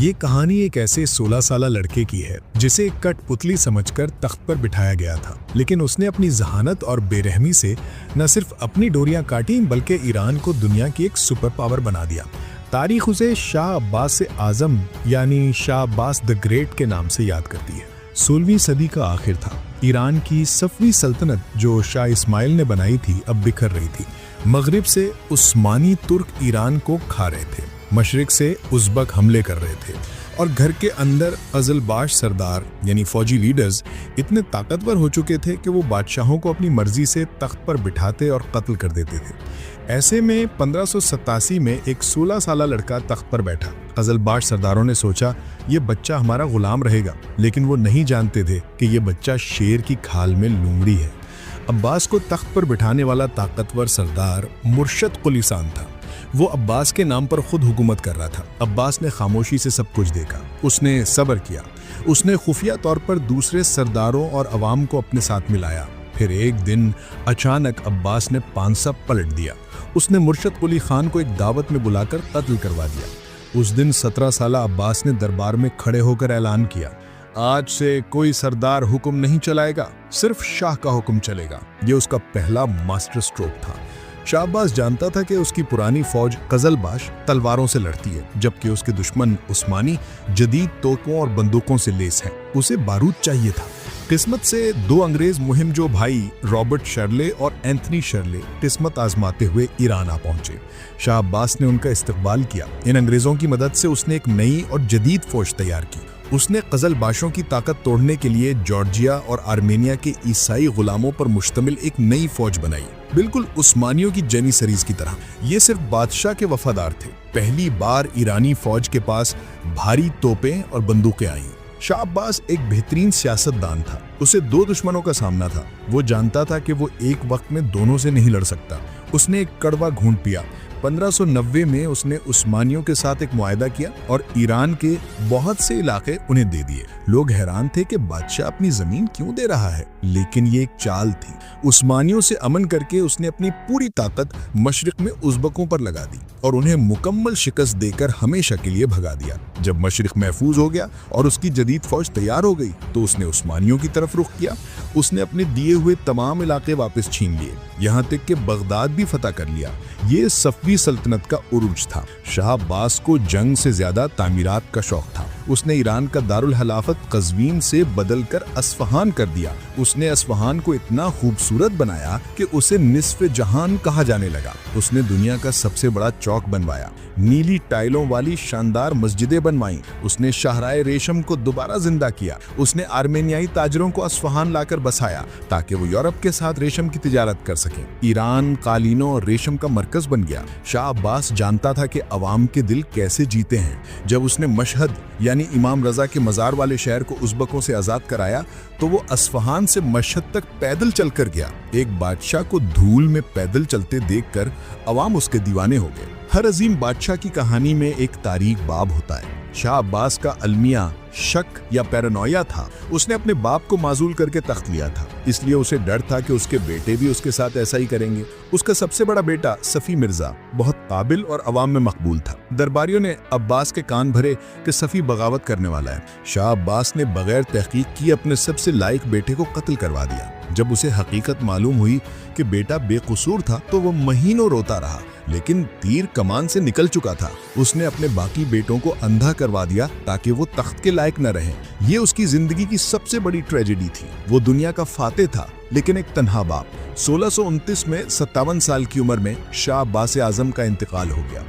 یہ کہانی ایک ایسے 16 سالہ لڑکے کی ہے جسے ایک کٹ پتلی سمجھ کر تخت پر بٹھایا گیا تھا، لیکن اس نے اپنی ذہانت اور بے رحمی سے نہ صرف اپنی ڈوریاں کاٹیں بلکہ ایران کو دنیا کی ایک سپر پاور بنا دیا۔ تاریخ اسے شاہ عباس اعظم یعنی شاہ عباس دی گریٹ کے نام سے یاد کرتی ہے۔ 16ویں صدی کا آخر تھا۔ ایران کی صفوی سلطنت جو شاہ اسماعیل نے بنائی تھی اب بکھر رہی تھی۔ مغرب سے عثمانی ترک ایران کو کھا رہے تھے، مشرق سے ازبک حملے کر رہے تھے، اور گھر کے اندر قزلباش سردار یعنی فوجی لیڈرز اتنے طاقتور ہو چکے تھے کہ وہ بادشاہوں کو اپنی مرضی سے تخت پر بٹھاتے اور قتل کر دیتے تھے۔ ایسے میں 1587 میں ایک 16 سالہ لڑکا تخت پر بیٹھا۔ قزلباش سرداروں نے سوچا یہ بچہ ہمارا غلام رہے گا، لیکن وہ نہیں جانتے تھے کہ یہ بچہ شیر کی کھال میں لومڑی ہے۔ عباس کو تخت پر بٹھانے والا طاقتور سردار مرشد قلی خان تھا۔ وہ عباس کے نام پر خود حکومت کر رہا تھا۔ عباس نے خاموشی سے سب کچھ دیکھا، اس نے صبر کیا، اس نے خفیہ طور پر دوسرے سرداروں اور عوام کو اپنے ساتھ ملایا۔ پھر ایک دن اچانک عباس نے پانسا پلٹ دیا۔ اس نے مرشد قلی خان کو ایک دعوت میں بلا کر قتل کروا دیا۔ اس دن 17 سالہ عباس نے دربار میں کھڑے ہو کر اعلان کیا، آج سے کوئی سردار حکم نہیں چلائے گا، صرف شاہ کا حکم چلے گا۔ یہ اس کا پہلا ماسٹر سٹروک تھا۔ شاہ عباس جانتا تھا کہ اس کی پرانی فوج قزلباش تلواروں سے لڑتی ہے، جبکہ اس کے دشمن عثمانی جدید توپوں اور بندوقوں سے لیس ہیں۔ اسے بارود چاہیے تھا۔ قسمت سے 2 انگریز مہم جو بھائی رابرٹ شرلے اور اینتھنی شرلے قسمت آزماتے ہوئے ایران آ پہنچے۔ شاہ عباس نے ان کا استقبال کیا۔ ان انگریزوں کی مدد سے اس نے ایک نئی اور جدید فوج تیار کی۔ اس نے قزلباشوں کی طاقت توڑنے کے لیے جارجیا اور آرمینیا کے عیسائی غلاموں پر مشتمل ایک نئی فوج بنائی، بالکل عثمانیوں کی جینیسریز کی طرح۔ یہ صرف بادشاہ کے وفادار تھے۔ پہلی بار ایرانی فوج کے پاس بھاری توپیں اور بندوقیں آئیں۔ شاہ عباس ایک بہترین سیاستدان تھا۔ اسے 2 دشمنوں کا سامنا تھا۔ وہ جانتا تھا کہ وہ ایک وقت میں دونوں سے نہیں لڑ سکتا۔ اس نے ایک کڑوا گھونٹ پیا۔ 1590 میں اس نے عثمانیوں کے ساتھ ایک معاہدہ کیا اور ایران کے بہت سے علاقے انہیں دے دیے۔ لوگ حیران تھے کہ بادشاہ اپنی زمین کیوں دے رہا ہے، لیکن یہ ایک چال تھی۔ عثمانیوں سے امن کر کے اس نے اپنی پوری طاقت مشرق میں ازبکوں پر لگا دی اور انہیں مکمل شکست دے کر ہمیشہ کے لیے بھگا دیا۔ جب مشرق محفوظ ہو گیا اور اس کی جدید فوج تیار ہو گئی تو اس نے عثمانیوں کی طرف رخ کیا۔ اس نے اپنے دیے ہوئے تمام علاقے واپس چھین لیے، یہاں تک کہ بغداد بھی فتح کر لیا۔ یہ صفوی سلطنت کا عروج تھا۔ شاہ عباس کو جنگ سے زیادہ تعمیرات کا شوق تھا۔ اس نے ایران کا دارالخلافت قزوین سے بدل کر اصفہان کر دیا۔ اس نے اصفہان کو اتنا خوبصورت بنایا کہ اسے نصف جہان کہا جانے لگا۔ اس نے دنیا کا سب سے بڑا چوک بنوایا، نیلی ٹائلوں والی شاندار مسجدیں بنوائیں۔ اس نے شاہراہ ریشم کو دوبارہ زندہ کیا۔ اس نے آرمینیائی تاجروں کو اصفہان لا کر بسایا تاکہ وہ یورپ کے ساتھ ریشم کی تجارت کر سکیں۔ ایران قالینوں اور ریشم کا مرکز بن گیا۔ شاہ عباس جانتا تھا کہ عوام کے دل کیسے جیتے ہیں۔ جب اس نے مشہد یعنی امام رضا کے مزار والے شہر کو ازبکوں سے آزاد کرایا تو وہ اصفہان سے مشہد تک پیدل چل کر گیا۔ ایک بادشاہ کو دھول میں پیدل چلتے دیکھ کر عوام اس کے دیوانے ہو گئے۔ ہر عظیم بادشاہ کی کہانی میں ایک تاریک باب ہوتا ہے۔ شاہ عباس کا المیہ شک یا پیرانویا تھا۔ اس نے اپنے باپ کو معزول کر کے تخت لیا تھا، اس لیے اسے ڈر تھا کہ اس کے بیٹے بھی اس کے ساتھ ایسا ہی کریں گے۔ اس کا سب سے بڑا بیٹا صفی مرزا بہت قابل اور عوام میں مقبول تھا۔ درباریوں نے عباس کے کان بھرے کہ صفی بغاوت کرنے والا ہے۔ شاہ عباس نے بغیر تحقیق کیے اپنے سب سے لائق بیٹے کو قتل کروا دیا۔ جب اسے حقیقت معلوم ہوئی کہ بیٹا بے قصور تھا تو وہ مہینوں روتا رہا، لیکن تیر کمان سے نکل چکا تھا۔ اس نے اپنے باقی بیٹوں کو اندھا کروا دیا تاکہ وہ تخت کے لائق نہ رہیں۔ یہ اس کی زندگی کی سب سے بڑی ٹریجڈی تھی۔ وہ دنیا کا فاتح تھا لیکن ایک تنہا باپ۔ 1629 میں 57 سال کی عمر میں شاہ عباس اعظم کا انتقال ہو گیا۔